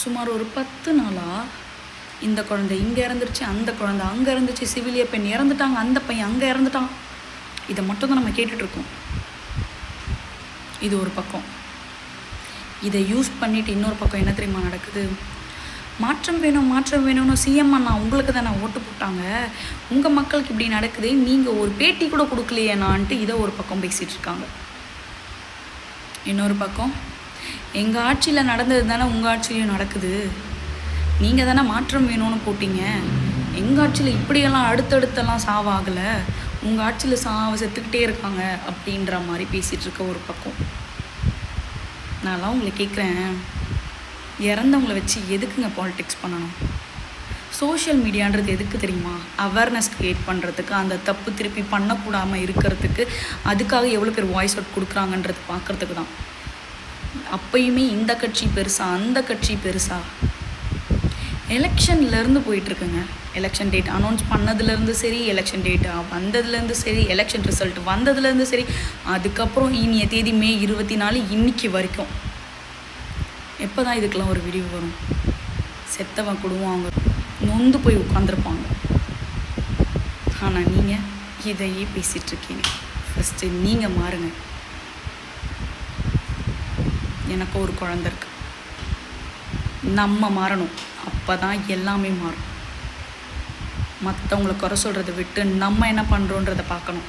சுமார் ஒரு 10 நாளாக இந்த குழந்தை இங்கே இறந்துருச்சு, அந்த குழந்தை அங்கே இருந்துச்சு, சிவிலிய பெண் இறந்துட்டாங்க, அந்த பையன் அங்கே இறந்துட்டான். இதை மட்டும் தான் நம்ம கேட்டுட்ருக்கோம். இது ஒரு பக்கம். இதை யூஸ் பண்ணிவிட்டு இன்னொரு பக்கம் என்ன தெரியுமா நடக்குது? மாற்றம் வேணும் மாற்றம் வேணும்னு சிஎம் அண்ணா உங்களுக்கு தானே ஓட்டு போட்டாங்க, உங்கள் மக்களுக்கு இப்படி நடக்குது, நீங்கள் ஒரு பேட்டி கூட கொடுக்கலையேனான்ட்டு இதை ஒரு பக்கம் பேசிகிட்டு இருக்காங்க. இன்னொரு பக்கம் எங்கள் ஆட்சியில் நடந்தது தானே உங்கள் ஆட்சிலையும் நடக்குது, நீங்கள் தானே மாற்றம் வேணும்னு போட்டிங்க, எங்கள் ஆட்சியில் இப்படியெல்லாம் அடுத்தடுத்தெல்லாம் சாவாகலை, உங்கள் ஆட்சியில் செத்துக்கிட்டே இருக்காங்க அப்படின்ற மாதிரி பேசிகிட்டு இருக்க ஒரு பக்கம். நான்லாம் உங்களை கேட்குறேன், இறந்தவங்களை வச்சு எதுக்குங்க பாலிடிக்ஸ் பண்ணணும்? சோஷியல் மீடியான்றது எதுக்கு தெரியுமா? அவேர்னஸ் க்ரியேட் பண்ணுறதுக்கு, அந்த தப்பு திருப்பி பண்ணக்கூடாமல் இருக்கிறதுக்கு, அதுக்காக எவ்வளோ பேர் வாய்ஸ் அவுட் கொடுக்குறாங்கன்றது பார்க்குறதுக்கு தான். அப்பயுமே இந்த கட்சி பெருசா அந்த கட்சி பெருசா? எலெக்ஷன்லேருந்து போயிட்டுருக்குங்க. எலெக்ஷன் டேட் அனௌன்ஸ் பண்ணதுலேருந்து சரி, எலெக்ஷன் டேட் வந்ததுலேருந்து சரி, எலெக்ஷன் ரிசல்ட் வந்ததுலேருந்து சரி, அதுக்கப்புறம் இனிய தேதி மே 24 இன்னைக்கு வரைக்கும் எப்போ தான் இதுக்கெல்லாம் ஒரு விடிவு வரும்? செத்தவன் கொடுவாங்க, நொந்து போய் உட்காந்துருப்பாங்க. ஆனால் நீங்கள் இதையே பேசிகிட்ருக்கீங்க. ஃபஸ்ட்டு நீங்கள் மாறுங்க. எனக்கு ஒரு குழந்தை இருக்கு, நம்ம மாறணும். அப்போ தான் எல்லாமே மாறும். மற்றவங்கள குறை சொல்கிறத விட்டு நம்ம என்ன பண்ணுறோன்றதை பார்க்கணும்.